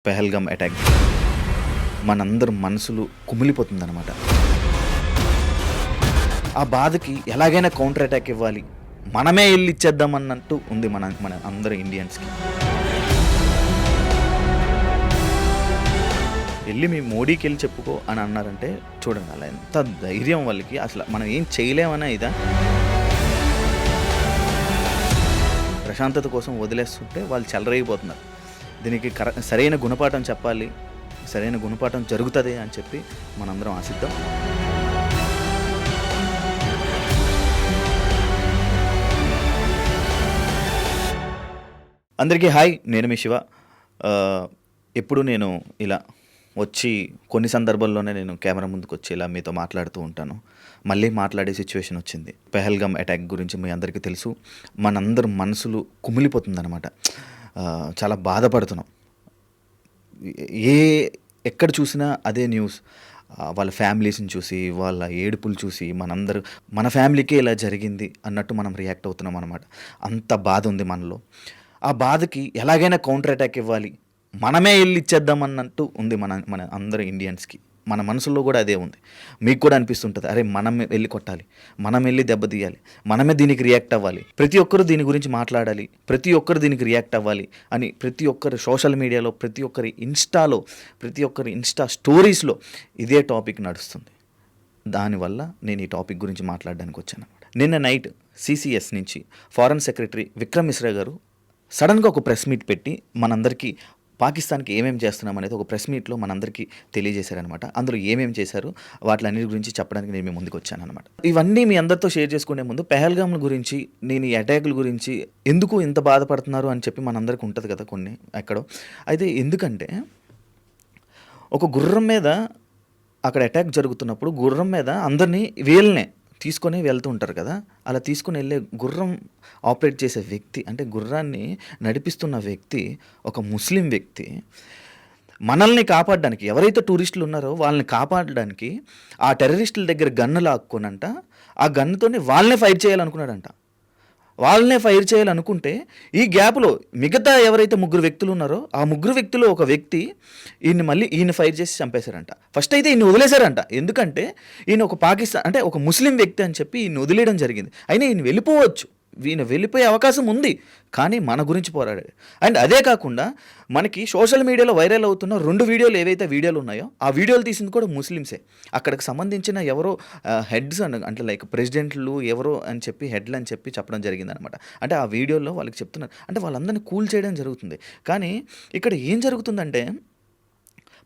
Pahalgam attack మనందరి మనసులు కుమిలిపోతుందన్నమాట. ఆ బాధకి ఎలాగైనా కౌంటర్ అటాక్ ఇవ్వాలి, మనమే ఎళ్ళి ఇచ్చేద్దామన్నట్టు ఉంది మన మన అందరు ఇండియన్స్‌కి. ఎళ్లి మీ మోడీకెళ్ళి చెప్పుకో అని అన్నారంటే చూడండి అలా ఎంత ధైర్యం వాళ్ళకి. అసలు మనం ఏం చేయలేమనా ఇదా? ప్రశాంతత కోసం వదిలేస్తుంటే వాళ్ళు చెలరేగిపోతున్నారు. దీనికి సరైన గుణపాఠం చెప్పాలి, సరైన గుణపాఠం జరుగుతుంది అని చెప్పి మనందరం ఆశిద్దాం. అందరికీ హాయ్, నేను మీ శివ. ఎప్పుడు నేను ఇలా వచ్చి కొన్ని సందర్భాల్లోనే నేను కెమెరా ముందుకు వచ్చి ఇలా మీతో మాట్లాడుతూ ఉంటాను. మళ్ళీ మాట్లాడే సిచ్యువేషన్ వచ్చింది. పెహల్గామ్ అటాక్ గురించి మీ అందరికీ తెలుసు. మనందరి మనసులు కుమిలిపోతుందన్నమాట. చాలా బాధపడుతున్నాం. ఎక్కడ చూసినా అదే న్యూస్. వాళ్ళ ఫ్యామిలీస్ని చూసి, వాళ్ళ ఏడుపులు చూసి మన ఫ్యామిలీకే ఇలా జరిగింది అన్నట్టు మనం రియాక్ట్ అవుతున్నాం అనమాట. అంత బాధ ఉంది మనలో. ఆ బాధకి ఎలాగైనా కౌంటర్ అటాక్ ఇవ్వాలి, మనమే వెళ్ళి ఇచ్చేద్దామన్నట్టు ఉంది మన మన అందరు ఇండియన్స్కి. మన మనసులో కూడా అదే ఉంది. మీకు కూడా అనిపిస్తుంటుంది, అరే మనం వెళ్ళి కొట్టాలి, మనం వెళ్ళి దెబ్బతీయాలి, మనమే దీనికి రియాక్ట్ అవ్వాలి, ప్రతి ఒక్కరు దీని గురించి మాట్లాడాలి, ప్రతి ఒక్కరు దీనికి రియాక్ట్ అవ్వాలి అని ప్రతి ఒక్కరు సోషల్ మీడియాలో, ప్రతి ఒక్కరి ఇన్స్టా స్టోరీస్లో ఇదే టాపిక్ నడుస్తుంది. దానివల్ల నేను ఈ టాపిక్ గురించి మాట్లాడడానికి వచ్చాను. నిన్న నైట్ CCS నుంచి ఫారెన్ సెక్రటరీ విక్రమ్ మిశ్రా గారు సడన్గా ఒక ప్రెస్ మీట్ పెట్టి మనందరికీ పాకిస్తాన్కి ఏమేమి చేస్తున్నాం అనేది ఒక ప్రెస్ మీట్లో మనందరికీ తెలియజేశారనమాట. అందులో ఏమేమి చేశారు వాటిలన్నిటి గురించి చెప్పడానికి నేను మీ ముందుకు వచ్చానమాట. ఇవన్నీ మీ అందరితో షేర్ చేసుకునే ముందు పెహల్గామ్ గురించి, నేను ఈ అటాకుల గురించి ఎందుకు ఇంత బాధపడుతున్నారు అని చెప్పి మనందరికీ ఉంటుంది కదా కొన్ని ఎక్కడో. అయితే ఎందుకంటే ఒక గుర్రం మీద అక్కడ అటాక్ జరుగుతున్నప్పుడు గుర్రం మీద అందరినీ వీళ్ళనే తీసుకొని వెళ్తూ ఉంటారు కదా. అలా తీసుకొని వెళ్ళే గుర్రం ఆపరేట్ చేసే వ్యక్తి, అంటే గుర్రాన్ని నడిపిస్తున్న వ్యక్తి ఒక ముస్లిం వ్యక్తి. మనల్ని కాపాడడానికి, ఎవరైతే టూరిస్టులు ఉన్నారో వాళ్ళని కాపాడడానికి ఆ టెర్రరిస్టుల దగ్గర గన్ను లాక్కోనంట, ఆ గన్నుతోనే వాళ్ళనే ఫైర్ చేయాలనుకున్నాడంట. వాళ్ళనే ఫైర్ చేయాలనుకుంటే ఈ గ్యాప్లో మిగతా ఎవరైతే 3 వ్యక్తులు ఉన్నారో ఆ 3 వ్యక్తులు ఒక వ్యక్తి ఈయన ఫైర్ చేసి చంపేశారంట. ఫస్ట్ అయితే ఈయన వదిలేశారంట. ఎందుకంటే ఈయన ఒక పాకిస్తాన్, అంటే ఒక ముస్లిం వ్యక్తి అని చెప్పి ఈయన వదిలేయడం జరిగింది. అయినా ఈయన వెళ్ళిపోవచ్చు, ఈయన వెళ్ళిపోయే అవకాశం ఉంది, కానీ మన గురించి పోరాడాడు. అండ్ అదే కాకుండా మనకి సోషల్ మీడియాలో వైరల్ అవుతున్న 2 వీడియోలు ఏవైతే వీడియోలు ఉన్నాయో ఆ వీడియోలు తీసింది కూడా ముస్లిమ్సే. అక్కడికి సంబంధించిన ఎవరో హెడ్స్ అంటే లైక్ ప్రెసిడెంట్లు ఎవరో అని చెప్పి హెడ్లు అని చెప్పి చెప్పడం జరిగిందనమాట. అంటే ఆ వీడియోలో వాళ్ళకి చెప్తున్నారు, అంటే వాళ్ళందరినీ కూల్ చేయడం జరుగుతుంది. కానీ ఇక్కడ ఏం జరుగుతుందంటే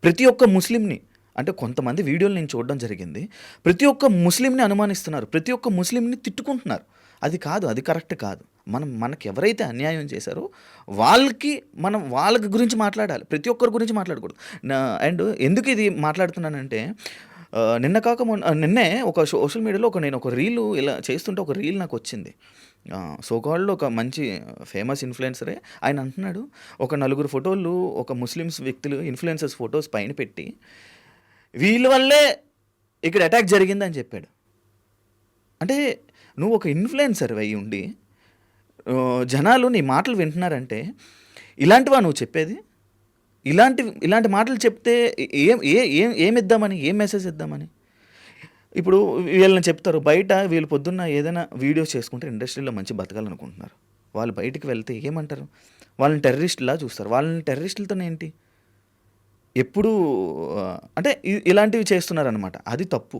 ప్రతి ఒక్క ముస్లింని, అంటే కొంతమంది వీడియోలు నేను చూడడం జరిగింది, ప్రతి ఒక్క ముస్లింని అనుమానిస్తున్నారు, ప్రతి ఒక్క ముస్లింని తిట్టుకుంటున్నారు. అది కాదు, అది కరెక్ట్ కాదు. మనకి ఎవరైతే అన్యాయం చేశారో వాళ్ళ గురించి మాట్లాడాలి, ప్రతి ఒక్కరి గురించి మాట్లాడకూడదు. అండ్ ఎందుకు ఇది మాట్లాడుతున్నానంటే నిన్నే ఒక సోషల్ మీడియాలో నేను ఒక రీలు ఇలా చేస్తుంటే ఒక రీల్ నాకు వచ్చింది. సోకాల్డ్ ఒక మంచి ఫేమస్ ఇన్ఫ్లుయెన్సరే ఆయన అంటున్నాడు, ఒక 4 ఫోటోలు ఒక ముస్లిమ్స్ వ్యక్తులు ఇన్ఫ్లుయెన్సర్స్ ఫొటోస్ పైన పెట్టి వీళ్ళ వల్లే ఇక్కడ అటాక్ జరిగిందని చెప్పాడు. అంటే నువ్వు ఒక ఇన్ఫ్లుయెన్సర్ అయి ఉండి జనాలు నీ మాటలు వింటున్నారంటే ఇలాంటివా నువ్వు చెప్పేది? ఇలాంటి మాటలు చెప్తే ఏమిద్దామని, ఏం మెసేజ్ ఇద్దామని? ఇప్పుడు వీళ్ళని చెప్తారు, బయట వీళ్ళు పొద్దున్న ఏదైనా వీడియోస్ చేసుకుంటే ఇండస్ట్రీలో మంచి బతకాలనుకుంటున్నారు. వాళ్ళు బయటికి వెళ్తే ఏమంటారు? వాళ్ళని టెర్రరిస్టులా చూస్తారు. వాళ్ళని టెర్రరిస్టులతో ఏంటి? ఎప్పుడు అంటే ఇలాంటివి చేస్తున్నారనమాట. అది తప్పు.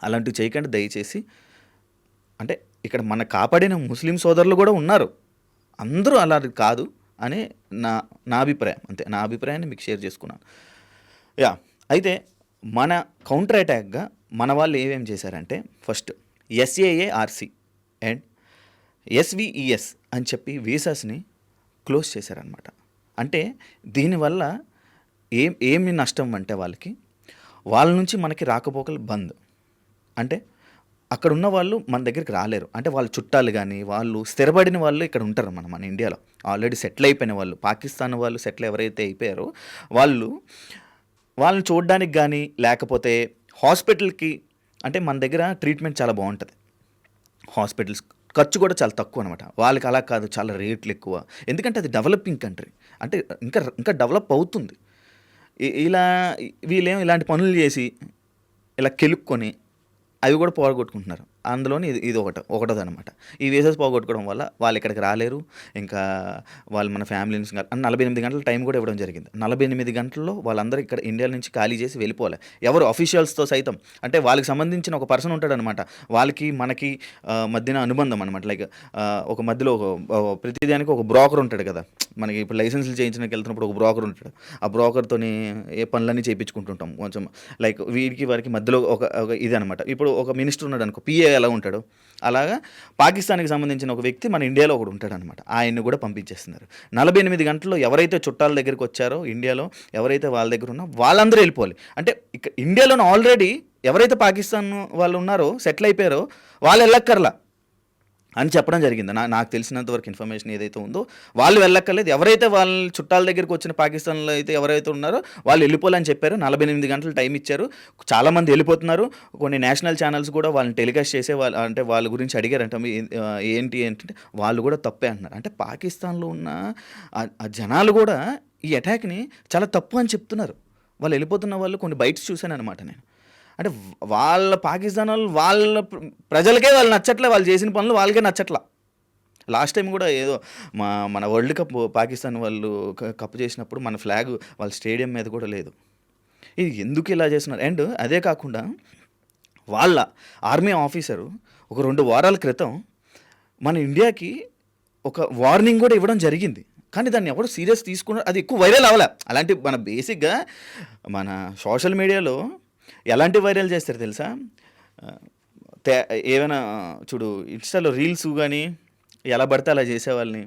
అలాంటివి చేయకండి దయచేసి. అంటే ఇక్కడ మన కాపాడిన ముస్లిం సోదరులు కూడా ఉన్నారు, అందరూ అలా కాదు అని నా అభిప్రాయం. అంతే, నా అభిప్రాయాన్ని మీకు షేర్ చేసుకున్నాను. అయితే మన కౌంటర్ అటాక్గా మన వాళ్ళు ఏమేం చేశారంటే ఫస్ట్ SAARC అండ్ SVES అని చెప్పి వీసాస్ని క్లోజ్ చేశారనమాట. అంటే దీనివల్ల ఏమి నష్టం అంటే వాళ్ళ నుంచి మనకి రాకపోకలు బంద్. అంటే అక్కడ ఉన్న వాళ్ళు మన దగ్గరికి రాలేరు. అంటే వాళ్ళ చుట్టాలు కానీ వాళ్ళు స్థిరపడిన వాళ్ళు ఇక్కడ ఉంటారు మన ఇండియాలో. ఆల్రెడీ సెటిల్ అయిపోయిన వాళ్ళు, పాకిస్తాన్ వాళ్ళు సెటిల్ ఎవరైతే అయిపోయారో వాళ్ళని చూడడానికి కానీ, లేకపోతే హాస్పిటల్కి, అంటే మన దగ్గర ట్రీట్మెంట్ చాలా బాగుంటుంది. హాస్పిటల్స్ ఖర్చు కూడా చాలా తక్కువ అనమాట. వాళ్ళకి అలా కాదు, చాలా రేట్లు ఎక్కువ. ఎందుకంటే అది డెవలపింగ్ కంట్రీ. అంటే ఇంకా ఇంకా డెవలప్ అవుతుంది. ఇలా వీళ్ళేమో ఇలాంటి పనులు చేసి ఇలా కెలుక్కొని అవి కూడా పోగొట్టుకుంటున్నారు. అందులోని ఇది ఒకటోదనమాట. ఈ వీసాస్ పోగొట్టుకోవడం వల్ల వాళ్ళు ఇక్కడికి రాలేరు. ఇంకా వాళ్ళు మన ఫ్యామిలీస్ 48 గంటల టైం కూడా ఇవ్వడం జరిగింది. 48 గంటల్లో వాళ్ళందరూ ఇక్కడ ఇండియా నుంచి ఖాళీ చేసి వెళ్ళిపోవాలి. ఎవరు అఫీషియల్స్‌తో సైతం. అంటే వాళ్ళకి సంబంధించిన ఒక పర్సన్ ఉంటాడనమాట. వాళ్ళకి మనకి మధ్యన అనుబంధం అనమాట. లైక్ ఒక మధ్యలో ప్రతిదానికి ఒక బ్రోకర్ ఉంటాడు కదా! మనకి ఇప్పుడు లైసెన్స్‌లు చేయించడానికి వెళ్తున్నప్పుడు ఒక బ్రోకర్ ఉంటాడు. ఆ బ్రోకర్‌తోని ఏ పనులన్నీ చేయించుకుంటుంటాం. కొంచెం లైక్ వీడికి వారికి మధ్యలో ఒక ఇదనమాట. ఇప్పుడు ఒక మినిస్టర్ ఉన్నాడనుకో, పీఏ ఎలా ఉంటాడో అలాగా పాకిస్తాన్‌కి సంబంధించిన ఒక వ్యక్తి మన ఇండియాలో ఒకడు ఉంటాడనమాట. ఆయన్ని కూడా పంపించేస్తున్నారు. 48 గంటల్లో ఎవరైతే చుట్టాల దగ్గరికి వచ్చారో ఇండియాలో, ఎవరైతే వాళ్ళ దగ్గర ఉన్నా వాళ్ళందరూ వెళ్ళిపోవాలి. అంటే ఇండియాలోనే ఆల్రెడీ ఎవరైతే పాకిస్తాన్ వాళ్ళు ఉన్నారో, సెటిల్ అయిపోయారో వాళ్ళు వెళ్ళక్కర్లా అని చెప్పడం జరిగింది. నాకు తెలిసినంత వరకు ఇన్ఫర్మేషన్ ఏదైతే ఉందో వాళ్ళు వెళ్ళక్కర్లేదు. ఎవరైతే వాళ్ళ చుట్టాల దగ్గరికి వచ్చిన పాకిస్తాన్లో అయితే ఎవరైతే ఉన్నారో వాళ్ళు వెళ్ళిపోవాలని చెప్పారు. 48 గంటలు టైం ఇచ్చారు. చాలామంది వెళ్ళిపోతున్నారు. కొన్ని నేషనల్ ఛానల్స్ కూడా వాళ్ళని టెలికాస్ట్ చేసే వాళ్ళు, అంటే వాళ్ళ గురించి అడిగారంట. ఏంటి అంటే వాళ్ళు కూడా తప్పే అంటున్నారు. అంటే పాకిస్తాన్లో ఉన్న ఆ జనాలు కూడా ఈ అటాక్ని చాలా తప్పు అని చెప్తున్నారు. వాళ్ళు వెళ్ళిపోతున్న వాళ్ళు కొన్ని బైట్స్ చూశాను అనమాట నేను. అంటే వాళ్ళ పాకిస్తాన్ వాళ్ళు వాళ్ళ ప్రజలకే వాళ్ళు నచ్చట్లే, వాళ్ళు చేసిన పనులు వాళ్ళకే నచ్చట్లా. లాస్ట్ టైం కూడా ఏదో మన వరల్డ్ కప్ పాకిస్తాన్ వాళ్ళు కప్ చేసినప్పుడు మన ఫ్లాగ్ వాళ్ళ స్టేడియం మీద కూడా లేదు. ఇది ఎందుకు ఇలా చేస్తున్నారు? అండ్ అదే కాకుండా వాళ్ళ ఆర్మీ ఆఫీసరు ఒక 2 వారాల క్రితం మన ఇండియాకి ఒక వార్నింగ్ కూడా ఇవ్వడం జరిగింది. కానీ దాన్ని ఎవరు సీరియస్ తీసుకున్నారు, అది ఎక్కువ వైరల్ అవ్వలే. అలాంటి మన బేసిక్గా మన సోషల్ మీడియాలో ఎలాంటి వైరల్ చేస్తారు తెలుసా? ఏమైనా చూడు, ఇన్స్టాలో రీల్స్ కానీ ఎలా పడితే అలా చేసేవాళ్ళని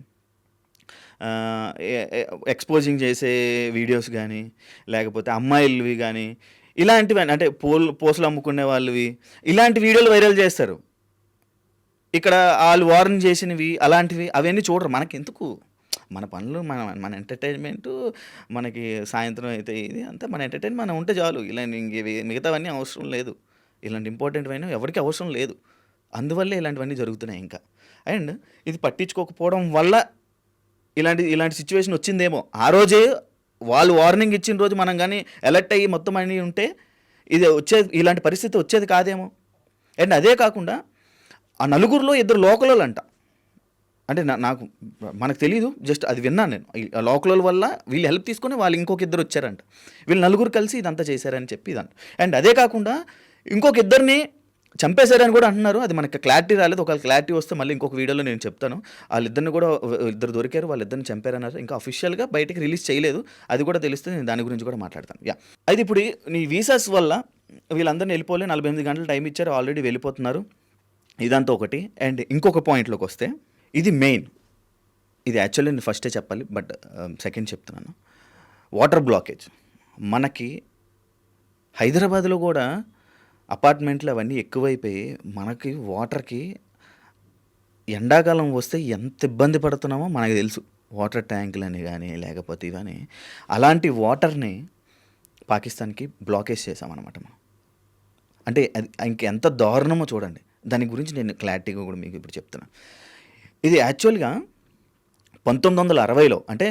ఎక్స్పోజింగ్ చేసే వీడియోస్ కానీ, లేకపోతే అమ్మాయిలవి కానీ, ఇలాంటివి అంటే పోస్టులు అమ్ముకునే వాళ్ళవి, ఇలాంటి వీడియోలు వైరల్ చేస్తారు. ఇక్కడ వాళ్ళు వార్న్ చేసినవి అలాంటివి అవన్నీ చూడరు. మనకెందుకు? మన పనులు మన ఎంటర్టైన్మెంటు, మనకి సాయంత్రం అయితే ఇది అంతా మన ఎంటర్టైన్మెంట్ మనం ఉంటే చాలు. ఇలా మిగతావన్నీ అవసరం లేదు. ఇలాంటి ఇంపార్టెంట్వైనా ఎవరికి అవసరం లేదు. అందువల్లే ఇలాంటివన్నీ జరుగుతున్నాయి ఇంకా. అండ్ ఇది పట్టించుకోకపోవడం వల్ల ఇలాంటి సిచ్యువేషన్ వచ్చిందేమో. ఆ రోజే వాళ్ళు వార్నింగ్ ఇచ్చిన రోజు మనం కానీ అలర్ట్ అయ్యి మొత్తం అన్నీ ఉంటే ఇలాంటి పరిస్థితి వచ్చేది కాదేమో. అండ్ అదే కాకుండా ఆ నలుగురిలో 2 లోకల్ అంట. అంటే మనకు తెలీదు, జస్ట్ అది విన్నాను నేను. లోకల్ వల్ల వీళ్ళు హెల్ప్ తీసుకొని వాళ్ళు ఇంకొక 2 వచ్చారంట. వీళ్ళు నలుగురు కలిసి ఇదంతా చేశారని చెప్పి ఇదంట. అండ్ అదే కాకుండా ఇంకొక 2ని చంపేశారని కూడా అంటున్నారు. అది మనకి క్లారిటీ రాలేదు. ఒకవేళ క్లారిటీ వస్తే మళ్ళీ ఇంకొక వీడియోలో నేను చెప్తాను. వాళ్ళిద్దరిని కూడా 2 దొరికారు, వాళ్ళిద్దరిని చంపారన్నారు. ఇంకా అఫీషియల్గా బయటికి రిలీజ్ చేయలేదు. అది కూడా తెలిస్తే నేను దాని గురించి కూడా మాట్లాడతాను. అయితే ఇప్పుడు నీ వీసాస్ వల్ల వీళ్ళందరినీ వెళ్ళిపోలే, 48 గంటలు టైం ఇచ్చారు, ఆల్రెడీ వెళ్ళిపోతున్నారు. ఇదంతా ఒకటి. అండ్ ఇంకొక పాయింట్లోకి వస్తే ఇది మెయిన్. ఇది యాక్చువల్లీ నేను ఫస్టే చెప్పాలి, బట్ సెకండ్ చెప్తున్నాను. Water blockage. మనకి హైదరాబాద్లో కూడా అపార్ట్మెంట్లు అవన్నీ ఎక్కువైపోయి మనకి వాటర్కి ఎండాకాలం వస్తే ఎంత ఇబ్బంది పడుతున్నామో మనకు తెలుసు. వాటర్ ట్యాంకులని కానీ లేకపోతే ఇవన్నీ, అలాంటి వాటర్ని పాకిస్తాన్కి బ్లాకేజ్ చేసామన్నమాట మనం. అంటే అది ఇంకెంత దారుణమో చూడండి. దాని గురించి నేను క్లారిటీగా కూడా మీకు ఇప్పుడు చెప్తున్నాను. ఇది యాక్చువల్గా 1960లో, అంటే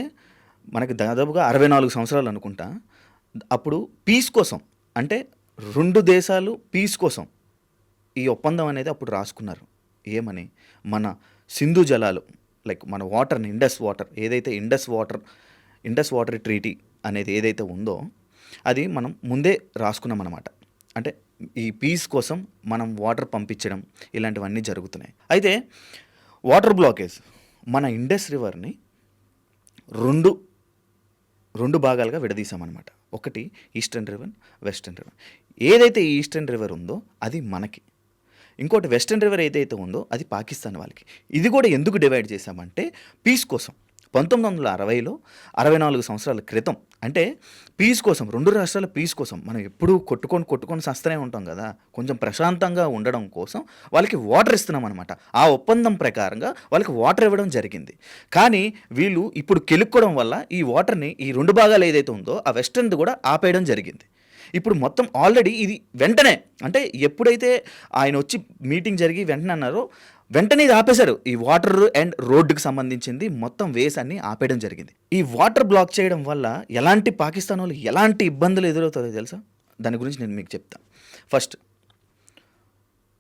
మనకి దాదాపుగా 64 సంవత్సరాలు అనుకుంటా. అప్పుడు పీస్ కోసం, అంటే 2 దేశాలు పీస్ కోసం ఈ ఒప్పందం అనేది అప్పుడు రాసుకున్నారు. ఏమని? మన సింధు జలాలు, లైక్ మన వాటర్ని, ఇండస్ వాటర్ ట్రీటీ అనేది ఏదైతే ఉందో అది మనం ముందే రాసుకున్నాం అన్నమాట. అంటే ఈ పీస్ కోసం మనం వాటర్ పంపించడం ఇలాంటివన్నీ జరుగుతున్నాయి. అయితే వాటర్ బ్లాకేజ్ మన ఇండస్ రివర్ని రెండు భాగాలుగా విడదీసామన్నమాట. ఒకటి ఈస్టర్న్ రివర్, వెస్టర్న్ రివర్. ఏదైతే ఈస్టర్న్ రివర్ ఉందో అది మనకి, ఇంకోటి వెస్టర్న్ రివర్ ఏదైతే ఉందో అది పాకిస్తాన్ వాళ్ళకి. ఇది కూడా ఎందుకు డివైడ్ చేశామంటే పీస్ కోసం. 1960లో 64 సంవత్సరాల క్రితం, అంటే పీస్ కోసం, 2 రాష్ట్రాల పీస్ కోసం. మనం ఎప్పుడూ కొట్టుకొని సస్తనే ఉంటాం కదా. కొంచెం ప్రశాంతంగా ఉండడం కోసం వాళ్ళకి వాటర్ ఇస్తున్నాం అనమాట. ఆ ఒప్పందం ప్రకారంగా వాళ్ళకి వాటర్ ఇవ్వడం జరిగింది. కానీ వీళ్ళు ఇప్పుడు కెలుక్కోవడం వల్ల ఈ వాటర్ని, ఈ 2 భాగాలు ఏదైతే ఉందో ఆ వెస్టర్న్ది కూడా ఆపేయడం జరిగింది. ఇప్పుడు మొత్తం ఆల్రెడీ ఇది వెంటనే అంటే ఎప్పుడైతే ఆయన వచ్చి మీటింగ్ జరిగి వెంటనే అన్నారో వెంటనే ఇది ఆపేశారు. ఈ వాటర్ అండ్ రోడ్డుకి సంబంధించింది మొత్తం వేస్ అన్ని ఆపేయడం జరిగింది. ఈ వాటర్ బ్లాక్ చేయడం వల్ల ఎలాంటి పాకిస్తాన్ వాళ్ళు ఎలాంటి ఇబ్బందులు ఎదురవుతారో తెలుసా? దాని గురించి నేను మీకు చెప్తా. ఫస్ట్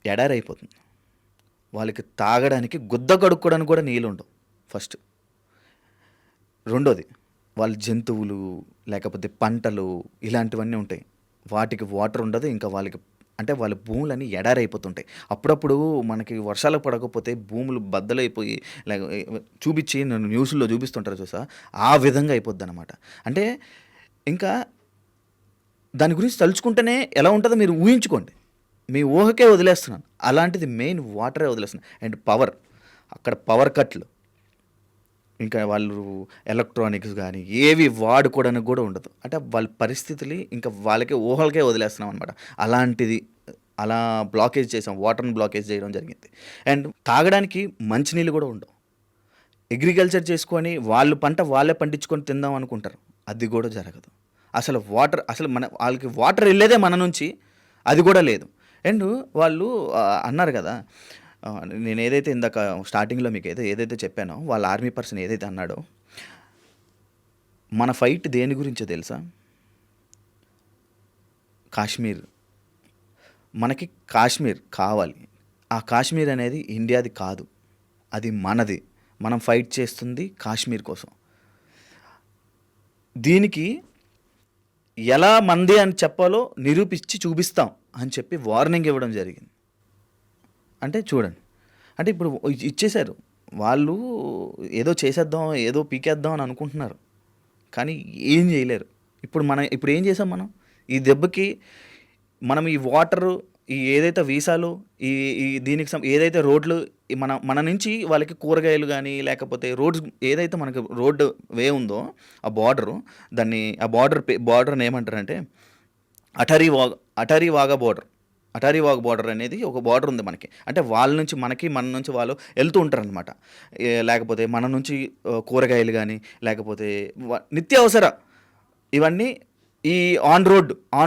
ఎడారి అయిపోతుంది. వాళ్ళకి తాగడానికి గుద్ద కడుక్కోవడానికి కూడా నీళ్ళు ఉండవు ఫస్ట్. రెండోది వాళ్ళ జంతువులు లేకపోతే పంటలు ఇలాంటివన్నీ ఉంటాయి, వాటికి వాటర్ ఉండదు. ఇంకా వాళ్ళకి అంటే వాళ్ళ భూములన్నీ ఎడారి అయిపోతుంటాయి. అప్పుడప్పుడు మనకి వర్షాలు పడకపోతే భూములు బద్దలైపోయి లేక చూపించి నన్ను న్యూస్లో చూపిస్తుంటారు చూసా, ఆ విధంగా అయిపోద్ది అనమాట. అంటే ఇంకా దాని గురించి తలుచుకుంటేనే ఎలా ఉంటుందో మీరు ఊహించుకోండి. మీ ఊహకే వదిలేస్తున్నాను. అలాంటిది మెయిన్ వాటరే వదిలేస్తున్నాను. అండ్ పవర్, అక్కడ పవర్ కట్లు, ఇంకా వాళ్ళు ఎలక్ట్రానిక్స్ కానీ ఏవి వాడుకోవడానికి కూడా ఉండదు. అంటే వాళ్ళ పరిస్థితులు ఇంకా వాళ్ళకే ఊహలకే వదిలేస్తున్నాం అనమాట. అలాంటిది అలా బ్లాకేజ్ చేసాం, వాటర్ని బ్లాకేజ్ చేయడం జరిగింది. అండ్ తాగడానికి మంచినీళ్ళు కూడా ఉండవు. అగ్రికల్చర్ చేసుకొని వాళ్ళు పంట వాళ్ళే పండించుకొని తిందాం అనుకుంటారు, అది కూడా జరగదు. అసలు వాటర్ అసలు వాళ్ళకి వాటర్ వెళ్ళేదే మన నుంచి, అది కూడా లేదు. అండ్ వాళ్ళు అన్నారు కదా, నేను ఏదైతే ఇందాక స్టార్టింగ్లో మీకు ఏదైతే చెప్పానో వాళ్ళ ఆర్మీ పర్సన్ ఏదైతే అన్నాడో, మన ఫైట్ దేని గురించో తెలుసా? కాశ్మీర్. మనకి కాశ్మీర్ కావాలి. ఆ కాశ్మీర్ అనేది ఇండియాది కాదు, అది మనది. మనం ఫైట్ చేస్తుంది కాశ్మీర్ కోసం. దీనికి ఎలా మంది అని చెప్పాలో నిరూపించి చూపిస్తాం అని చెప్పి వార్నింగ్ ఇవ్వడం జరిగింది. అంటే చూడండి, అంటే ఇప్పుడు ఇచ్చేశారు వాళ్ళు, ఏదో చేసేద్దాం ఏదో పీకేద్దాం అని అనుకుంటున్నారు, కానీ ఏం చేయలేరు. ఇప్పుడు ఏం చేసాం మనం? ఈ దెబ్బకి మనం ఈ వాటరు, ఈ ఏదైతే వీసాలు, ఈ ఈ దీనికి ఏదైతే రోడ్లు, మన నుంచి వాళ్ళకి కూరగాయలు కానీ లేకపోతే రోడ్స్ ఏదైతే మనకి రోడ్డు వే ఉందో ఆ బార్డరు, దాన్ని ఆ బార్డర్ని ఏమంటారంటే అటరీ వాగా బార్డర్. అటారీ వాగ్ బార్డర్ అనేది ఒక బార్డర్ ఉంది మనకి. అంటే వాళ్ళ నుంచి మనకి, మన నుంచి వాళ్ళు వెళ్తూ ఉంటారు అనమాట. లేకపోతే మన నుంచి కూరగాయలు కానీ లేకపోతే నిత్యావసర ఇవన్నీ ఈ ఆన్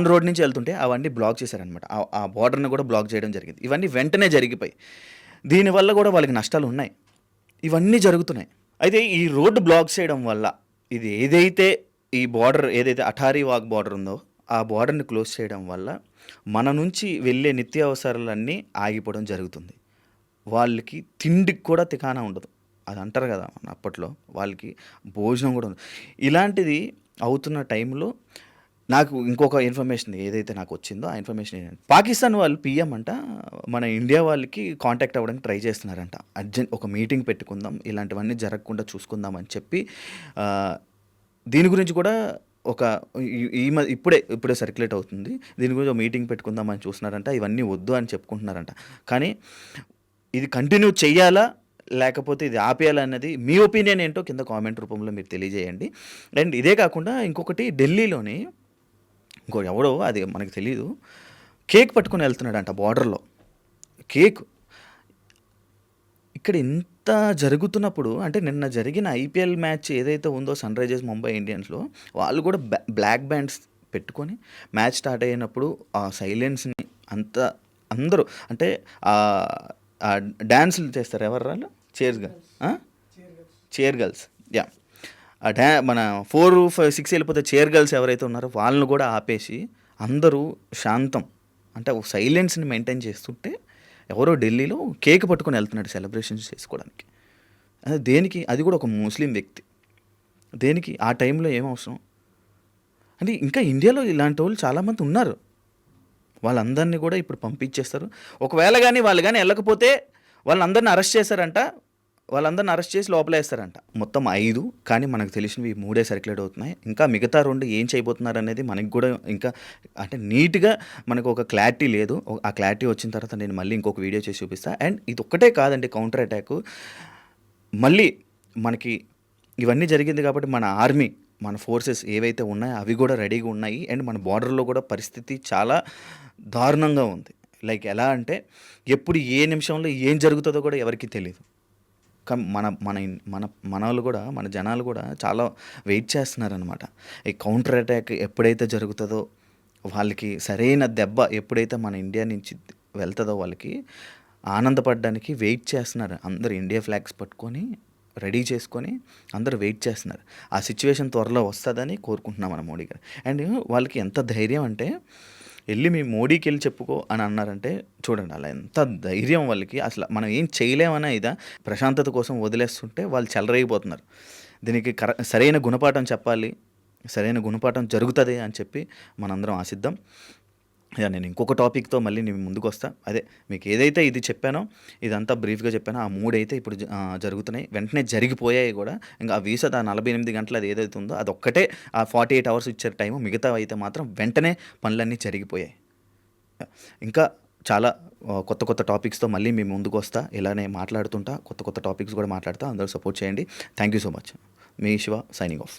రోడ్ నుంచి వెళ్తుంటే అవన్నీ బ్లాక్ చేశారనమాట. ఆ బార్డర్ని కూడా బ్లాక్ చేయడం జరిగింది. ఇవన్నీ వెంటనే జరిగిపోయి దీనివల్ల కూడా వాళ్ళకి నష్టాలు ఉన్నాయి. ఇవన్నీ జరుగుతున్నాయి. అయితే ఈ రోడ్డు బ్లాక్ చేయడం వల్ల ఇది ఏదైతే ఈ బార్డర్ ఏదైతే అటారీ వాగ్ బార్డర్ ఉందో ఆ బార్డర్ని క్లోజ్ చేయడం వల్ల మన నుంచి వెళ్ళే నిత్యావసరాలన్నీ ఆగిపోవడం జరుగుతుంది. వాళ్ళకి తిండికి కూడా తికానా ఉండదు. అది అంటారు కదా అప్పట్లో, వాళ్ళకి భోజనం కూడా ఉండదు. ఇలాంటిది అవుతున్న టైంలో నాకు ఇంకొక ఇన్ఫర్మేషన్ ఏదైతే నాకు వచ్చిందో ఆ ఇన్ఫర్మేషన్ ఏంటంటే, పాకిస్తాన్ వాళ్ళు పిఎం అంట మన ఇండియా వాళ్ళకి కాంటాక్ట్ అవ్వడానికి ట్రై చేస్తున్నారంట. అర్జెంట్ ఒక మీటింగ్ పెట్టుకుందాం, ఇలాంటివన్నీ జరగకుండా చూసుకుందాం అని చెప్పి దీని గురించి కూడా ఒక ఇప్పుడే సర్క్యులేట్ అవుతుంది. దీని గురించి ఒక మీటింగ్ పెట్టుకుందామని చూస్తున్నారంట. ఇవన్నీ వద్దు అని చెప్పుకుంటున్నారంట. కానీ ఇది కంటిన్యూ చెయ్యాలా లేకపోతే ఇది ఆపేయాలా అన్నది మీ ఒపీనియన్ ఏంటో కింద కామెంట్ రూపంలో మీరు తెలియజేయండి. అండ్ ఇదే కాకుండా ఇంకొకటి, ఢిల్లీలోని ఎవడో అది మనకు తెలీదు, కేక్ పట్టుకొని వెళ్తున్నాడంట బార్డర్లో. కేక్ ఇక్కడ ఇంత జరుగుతున్నప్పుడు, అంటే నిన్న జరిగిన ఐపీఎల్ మ్యాచ్ ఏదైతే ఉందో సన్ రైజర్స్ ముంబై ఇండియన్స్లో, వాళ్ళు కూడా బ్లాక్ బ్యాండ్స్ పెట్టుకొని మ్యాచ్ స్టార్ట్ అయినప్పుడు ఆ సైలెన్స్ని అందరూ అంటే డ్యాన్సులు చేస్తారు. ఎవరు వాళ్ళు? Chair girls. యా, మన 4, 5, 6 వెళ్ళిపోతే చైర్ గర్ల్స్ ఎవరైతే ఉన్నారో వాళ్ళని కూడా ఆపేసి అందరూ శాంతం అంటే ఒక సైలెన్స్ని మెయింటైన్ చేస్తుంటే ఎవరో ఢిల్లీలో కేక్ పట్టుకొని వెళ్తున్నాడు సెలబ్రేషన్స్ చేసుకోవడానికి. అదే దేనికి? అది కూడా ఒక ముస్లిం వ్యక్తి. దేనికి? ఆ టైంలో ఏం అవసరం? అంటే ఇంకా ఇండియాలో ఇలాంటి వాళ్ళు చాలామంది ఉన్నారు. వాళ్ళందరినీ కూడా ఇప్పుడు పంపించేస్తారు. ఒకవేళ కానీ వాళ్ళు కానీ వెళ్ళకపోతే వాళ్ళందరిని అరెస్ట్ చేశారంట. వాళ్ళందరిని అరెస్ట్ చేసి లోపలేస్తారంట. మొత్తం 5, కానీ మనకు తెలిసినవి 3 సర్క్యులేట్ అవుతున్నాయి. ఇంకా మిగతా 2 ఏం చేయబోతున్నారు అనేది మనకి కూడా ఇంకా అంటే నీట్గా మనకు ఒక క్లారిటీ లేదు. ఆ క్లారిటీ వచ్చిన తర్వాత నేను మళ్ళీ ఇంకొక వీడియో చేసి చూపిస్తాను. అండ్ ఇది ఒక్కటే కాదండి, కౌంటర్ అటాక్ మళ్ళీ మనకి ఇవన్నీ జరిగింది కాబట్టి మన ఆర్మీ, మన ఫోర్సెస్ ఏవైతే ఉన్నాయో అవి కూడా రెడీగా ఉన్నాయి. అండ్ మన బార్డర్లో కూడా పరిస్థితి చాలా దారుణంగా ఉంది. లైక్ ఎలా అంటే ఎప్పుడు ఏ నిమిషంలో ఏం జరుగుతుందో కూడా ఎవరికీ తెలియదు. కానీ మన వాళ్ళు కూడా, మన జనాలు కూడా చాలా వెయిట్ చేస్తున్నారనమాట. ఈ కౌంటర్ అటాక్ ఎప్పుడైతే జరుగుతుందో వాళ్ళకి సరైన దెబ్బ ఎప్పుడైతే మన ఇండియా నుంచి వెళ్తదో వాళ్ళకి ఆనందపడడానికి వెయిట్ చేస్తున్నారు. అందరూ ఇండియా ఫ్లాగ్స్ పట్టుకొని రెడీ చేసుకొని అందరూ వెయిట్ చేస్తున్నారు. ఆ సిచ్యువేషన్ త్వరలో వస్తదని కోరుకుంటున్నాం మన మోడీ గారు. అండ్ వాళ్ళకి ఎంత ధైర్యం అంటే ఎళ్లి మీ మోడీకెళ్ళి చెప్పుకో అని అన్నారంటే చూడండి అలా ఎంత ధైర్యం వాళ్ళకి. అసలు మనం ఏం చేయలేమనే ఇదా ప్రశాంతత కోసం వదిలేస్తుంటే వాళ్ళు చెలరేగిపోతున్నారు. దీనికి సరైన గుణపాఠం చెప్పాలి. సరైన గుణపాఠం జరుగుతది అని చెప్పి మనందరం ఆశిద్దాం. యాహ్! నేను ఇంకొక టాపిక్‌తో మళ్ళీ నేను ముందుకొస్తా. అదే మీకు ఏదైతే ఇది చెప్పానో ఇదంతా బ్రీఫ్‌గా చెప్పానో ఆ 3 అయితే ఇప్పుడు జరుగుతున్నాయి. వెంటనే జరిగిపోయాయి గూడా. ఇంక ఆ వీసా 48 గంటలు అది ఏదైతే ఉందో అదొక్కటే ఆ 48 అవర్స్ ఇచ్చారు టైము. మిగతావైతే మాత్రం వెంటనే పనులన్నీ జరిగిపోయాయి. ఇంకా చాలా కొత్త కొత్త టాపిక్స్‌తో మళ్ళీ మీ ముందుకొస్తా. ఇలానే మాట్లాడుతుంటా. కొత్త కొత్త టాపిక్స్ గూడా మాట్లాడతా. అందరూ సపోర్ట్ చేయండి. Thank you so much. Me Shiva signing off.